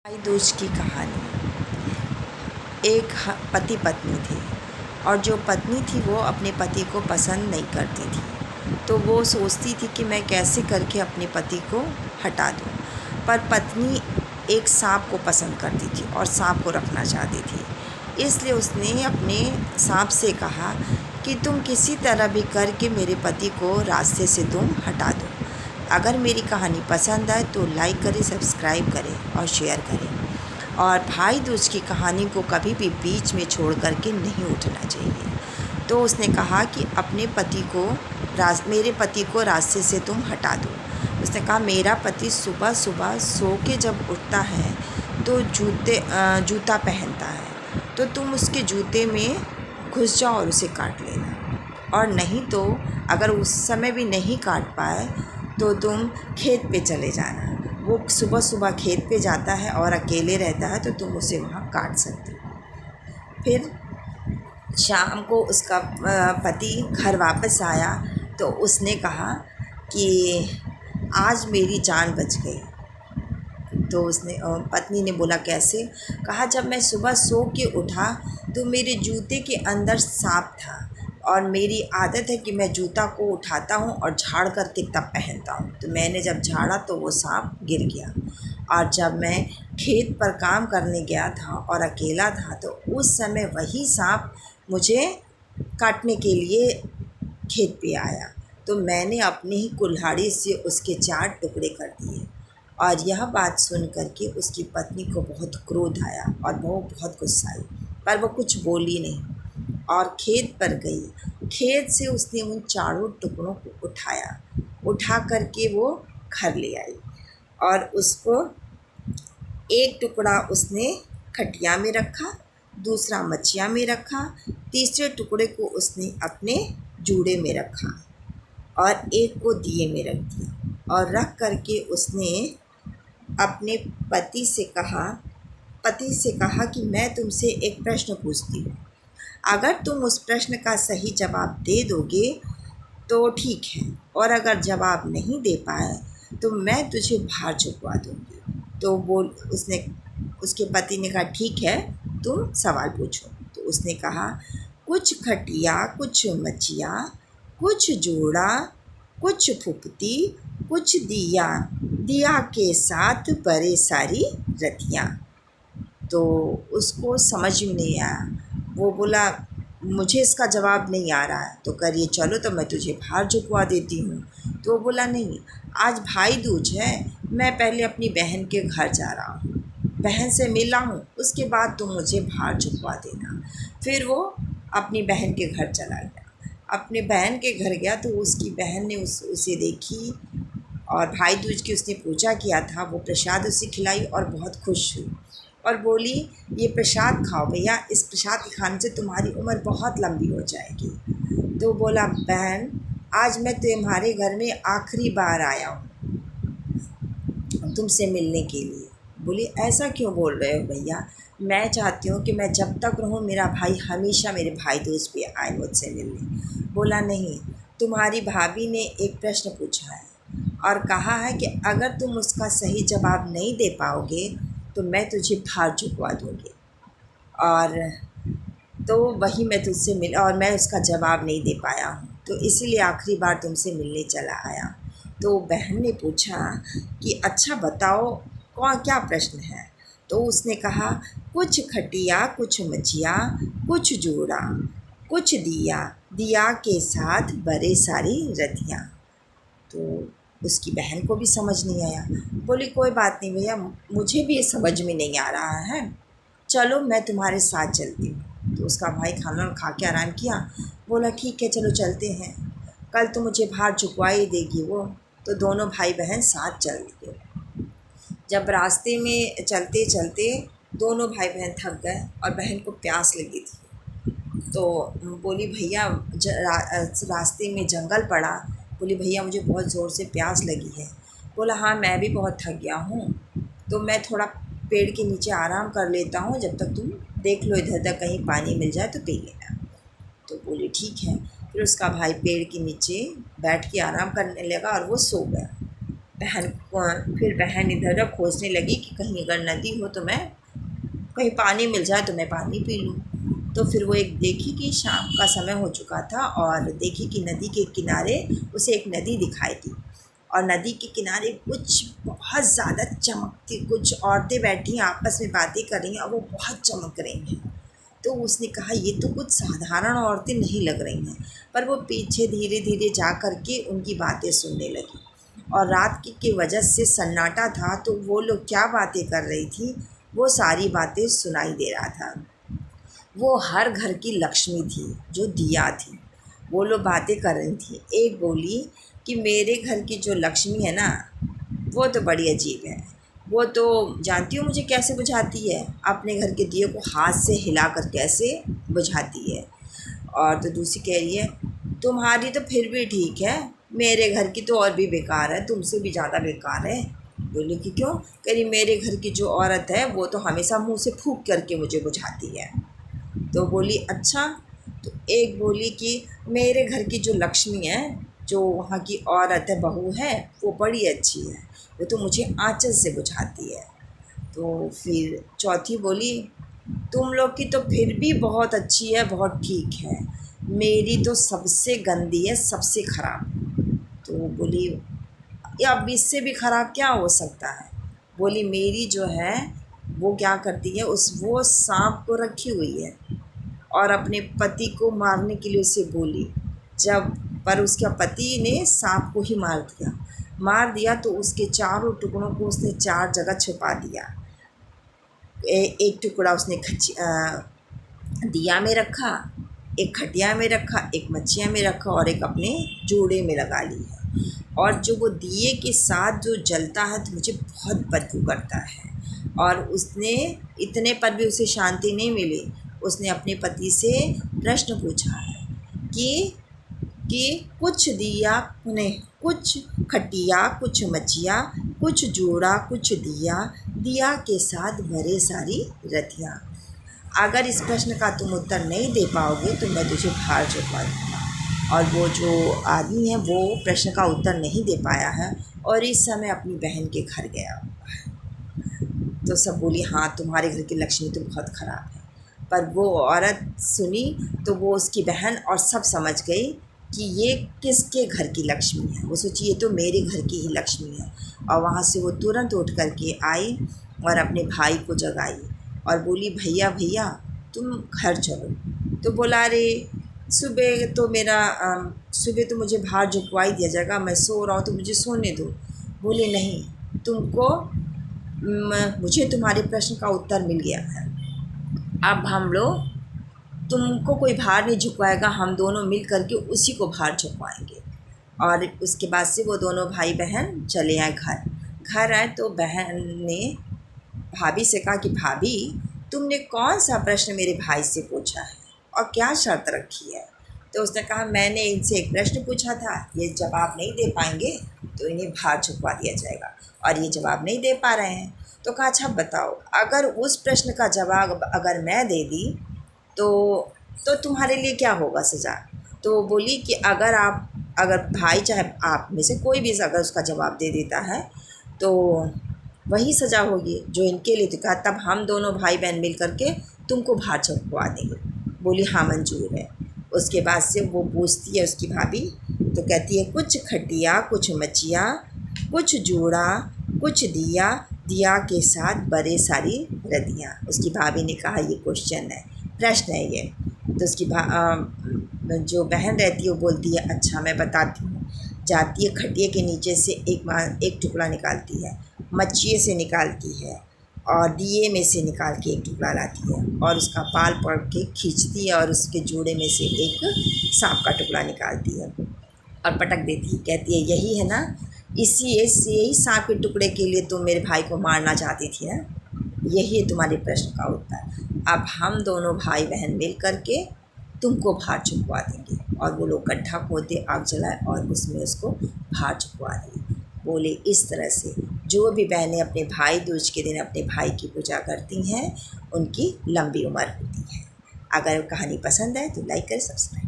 भाई दूज की कहानी। एक पति पत्नी थे और जो पत्नी थी वो अपने पति को पसंद नहीं करती थी। तो वो सोचती थी कि मैं कैसे करके अपने पति को हटा दूँ। पर पत्नी एक सांप को पसंद करती थी और सांप को रखना चाहती थी। इसलिए उसने अपने सांप से कहा कि तुम किसी तरह भी करके मेरे पति को रास्ते से तुम हटा दो। अगर मेरी कहानी पसंद आए तो लाइक करें, सब्सक्राइब करें और शेयर करें। और भाई दूज की कहानी को कभी भी बीच में छोड़ करके नहीं उठना चाहिए। तो उसने कहा कि अपने पति को मेरे पति को रास्ते से तुम हटा दो। उसने कहा मेरा पति सुबह सुबह सो के जब उठता है तो जूता पहनता है, तो तुम उसके जूते में घुस जाओ और उसे काट लेना। और नहीं तो अगर उस समय भी नहीं काट पाए तो तुम खेत पे चले जाना। वो सुबह सुबह खेत पे जाता है और अकेले रहता है, तो तुम उसे वहाँ काट सकते हो। फिर शाम को उसका पति घर वापस आया तो उसने कहा कि आज मेरी जान बच गई। तो उसने पत्नी ने बोला कैसे? कहा जब मैं सुबह सो के उठा तो मेरे जूते के अंदर सांप था और मेरी आदत है कि मैं जूता को उठाता हूँ और झाड़ करके तब पहनता हूँ। तो मैंने जब झाड़ा तो वो सांप गिर गया। और जब मैं खेत पर काम करने गया था और अकेला था तो उस समय वही सांप मुझे काटने के लिए खेत पे आया। तो मैंने अपने ही कुल्हाड़ी से उसके 4 टुकड़े कर दिए। और यह बात सुन कर के उसकी पत्नी को बहुत क्रोध आया और वो बहुत गुस्साई, पर वो कुछ बोली नहीं और खेत पर गई। खेत से उसने उन चारों टुकड़ों को उठा कर के वो घर ले आई। और उसको एक टुकड़ा उसने खटिया में रखा, दूसरा मचिया में रखा, तीसरे टुकड़े को उसने अपने जूड़े में रखा और एक को दिए में रख दिया। और रख कर के उसने अपने पति से कहा कि मैं तुमसे एक प्रश्न पूछती हूँ, अगर तुम उस प्रश्न का सही जवाब दे दोगे तो ठीक है, और अगर जवाब नहीं दे पाए तो मैं तुझे बाहर झुकवा दूँगी। तो उसके पति ने कहा ठीक है, तुम सवाल पूछो। तो उसने कहा कुछ खटिया, कुछ मचिया, कुछ जोड़ा, कुछ फुकती, कुछ दिया, दिया के साथ बड़े सारी रतियाँ। तो उसको समझ में नहीं आया। वो बोला मुझे इसका जवाब नहीं आ रहा है। तो करिए चलो तो मैं तुझे बाहर झुकवा देती हूँ। तो वो बोला नहीं, आज भाई दूज है, मैं पहले अपनी बहन के घर जा रहा हूँ, बहन से मिला हूँ, उसके बाद तुम मुझे बाहर झुकवा देना। फिर वो अपनी बहन के घर चला गया। अपने बहन के घर गया तो उसकी बहन ने उसे देखी और भाई दूज की उसने पूजा किया था, वो प्रसाद उसे खिलाई और बहुत खुश हुई और बोली ये प्रसाद खाओ भैया, इस प्रसाद के खाने से तुम्हारी उम्र बहुत लंबी हो जाएगी। तो बोला बहन आज मैं तुम्हारे घर में आखिरी बार आया हूँ तुमसे मिलने के लिए। बोली ऐसा क्यों बोल रहे हो भैया, मैं चाहती हूँ कि मैं जब तक रहूँ मेरा भाई हमेशा मेरे भाई दोस्त पे आए मुझसे मिलने। बोला नहीं, तुम्हारी भाभी ने एक प्रश्न पूछा है और कहा है कि अगर तुम उसका सही जवाब नहीं दे पाओगे तो मैं तुझे बाहर झुकवा दूँगी। और तो वही मैं तुझसे मिला और मैं उसका जवाब नहीं दे पाया हूँ, तो इसीलिए आखिरी बार तुमसे मिलने चला आया। तो बहन ने पूछा कि अच्छा बताओ कौन क्या प्रश्न है। तो उसने कहा कुछ खटिया, कुछ मचिया, कुछ जोड़ा, कुछ दिया, दिया के साथ बड़े सारी रतियाँ। तो उसकी बहन को भी समझ नहीं आया। बोली कोई बात नहीं भैया, मुझे भी ये समझ में नहीं आ रहा है, चलो मैं तुम्हारे साथ चलती हूँ। तो उसका भाई खाना खा के आराम किया, बोला ठीक है चलो चलते हैं, कल तो मुझे बाहर झुकवा ही देगी वो। तो दोनों भाई बहन साथ चल दिए। जब रास्ते में चलते चलते दोनों भाई बहन थक गए और बहन को प्यास लगी थी। तो बोली भैया रास्ते में जंगल पड़ा, बोली भैया मुझे बहुत ज़ोर से प्यास लगी है। बोला हाँ मैं भी बहुत थक गया हूँ, तो मैं थोड़ा पेड़ के नीचे आराम कर लेता हूँ, जब तक तुम देख लो इधर उधर कहीं पानी मिल जाए तो पी लेना। तो बोली ठीक है। फिर उसका भाई पेड़ के नीचे बैठ के आराम करने लगा और वो सो गया। बहन को फिर बहन इधर उधर खोजने लगी कि कहीं अगर नदी हो तो मैं कहीं पानी मिल जाए तो मैं पानी पी लूँ। तो फिर वो एक देखी कि शाम का समय हो चुका था और देखी कि नदी के किनारे उसे एक नदी दिखाई दी और नदी के किनारे कुछ बहुत ज़्यादा चमकती कुछ औरतें बैठी आपस में बातें कर रही हैं और वो बहुत चमक रही हैं। तो उसने कहा ये तो कुछ साधारण औरतें नहीं लग रही हैं, पर वो पीछे धीरे धीरे जा कर के उनकी बातें सुनने लगी और रात की वजह से सन्नाटा था तो वो लोग क्या बातें कर रही थी वो सारी बातें सुनाई दे रहा था। वो हर घर की लक्ष्मी थी जो दिया थी। वो लोग बातें कर रही थी। एक बोली कि मेरे घर की जो लक्ष्मी है ना वो तो बड़ी अजीब है, वो तो जानती हो मुझे कैसे बुझाती है, अपने घर के दिए को हाथ से हिला कर कैसे बुझाती है। और तो दूसरी कह रही है तुम्हारी तो फिर भी ठीक है, मेरे घर की तो और भी बेकार है, तुमसे भी ज़्यादा बेकार है। बोली कि क्यों? कह रही मेरे घर की जो औरत है वो तो हमेशा मुंह से फूंक करके मुझे बुझाती है। तो बोली अच्छा। तो एक बोली कि मेरे घर की जो लक्ष्मी है जो वहाँ की औरत है बहू है वो बड़ी अच्छी है, वो तो मुझे आँचल से बुझाती है। तो फिर चौथी बोली तुम लोग की तो फिर भी बहुत अच्छी है, बहुत ठीक है, मेरी तो सबसे गंदी है, सबसे ख़राब। तो बोली या अब इससे भी ख़राब क्या हो सकता है? बोली मेरी जो है वो क्या करती है उस वो सांप को रखी हुई है और अपने पति को मारने के लिए उसे बोली, जब पर उसके पति ने सांप को ही मार दिया तो उसके चारों टुकड़ों को उसने 4 जगह छुपा दिया। एक टुकड़ा उसने दिया में रखा, एक खटिया में रखा, एक मच्छिया में रखा और एक अपने जूड़े में लगा ली है। और जो वो दिए के साथ जो जलता है तो मुझे बहुत बदबू करता है। और उसने इतने पर भी उसे शांति नहीं मिली। उसने अपने पति से प्रश्न पूछा है कि कुछ दिया ने कुछ खटिया कुछ मचिया कुछ जोड़ा कुछ दिया के साथ भरे सारी रतियाँ। अगर इस प्रश्न का तुम उत्तर नहीं दे पाओगे तो मैं तुझे बाहर चुकवा दूँगा। और वो जो आदमी है वो प्रश्न का उत्तर नहीं दे पाया है और इस समय अपनी बहन के घर गया हुआ है। तो सब बोली हाँ तुम्हारे घर की लक्ष्मी तो बहुत ख़राब है। पर वो औरत सुनी तो वो उसकी बहन और सब समझ गई कि ये किसके घर की लक्ष्मी है। वो सोची ये तो मेरे घर की ही लक्ष्मी है। और वहाँ से वो तुरंत उठ कर के आई और अपने भाई को जगाई और बोली भैया भैया तुम घर चलो। तो बोला अरे सुबह तो मुझे बाहर झुकवाई दिया जाएगा, मैं सो रहा हूँ तो मुझे सोने दो। बोले नहीं तुमको मुझे तुम्हारे प्रश्न का उत्तर मिल गया है, अब हम लोग तुमको कोई भार नहीं झुकवाएगा, हम दोनों मिल करके उसी को भार झुकवाएंगे। और उसके बाद से वो दोनों भाई बहन चले आए घर आए तो बहन ने भाभी से कहा कि भाभी तुमने कौन सा प्रश्न मेरे भाई से पूछा है और क्या शर्त रखी है? तो उसने कहा मैंने इनसे एक प्रश्न पूछा था, ये जवाब नहीं दे पाएंगे तो इन्हें भार झुकवा दिया जाएगा और ये जवाब नहीं दे पा रहे हैं। तो कहा अच्छा बताओ अगर उस प्रश्न का जवाब अगर मैं दे दी तो तुम्हारे लिए क्या होगा सज़ा? तो बोली कि अगर भाई चाहे आप में से कोई भी अगर उसका जवाब दे देता है तो वही सज़ा होगी जो इनके लिए। तो कहा तब हम दोनों भाई बहन मिल करके तुमको भार छुपवा देंगे। बोली हाँ मंजूर है। उसके बाद से वो पूछती है उसकी भाभी तो कहती है कुछ खटिया कुछ मचिया कुछ जोड़ा कुछ दिया के साथ बड़े सारी रतियाँ। उसकी भाभी ने कहा ये क्वेश्चन है, प्रश्न है ये। तो उसकी जो बहन रहती है वो बोलती है अच्छा मैं बताती हूँ। जाती है खटिए के नीचे से एक टुकड़ा निकालती है, मच्छिए से निकालती है और दिए में से निकाल के एक टुकड़ा लाती है और उसका पाल पकड़ के खींचती है और उसके जोड़े में से एक सांप का टुकड़ा निकालती है और पटक देती है। कहती है यही है ना, यही सांप के टुकड़े के लिए तुम मेरे भाई को मारना चाहती थी ना, यही है तुम्हारे प्रश्न का उत्तर। अब हम दोनों भाई बहन मिल करके तुमको भार चुकवा देंगे। और वो लोग गड्ढा खोदे, आग जलाए और उसमें उसको भार चुकवा दिए। बोले इस तरह से जो भी बहनें अपने भाई दूज के दिन अपने भाई की पूजा करती हैं उनकी लंबी उम्र होती है। अगर कहानी पसंद आए तो लाइक करें, सब्सक्राइब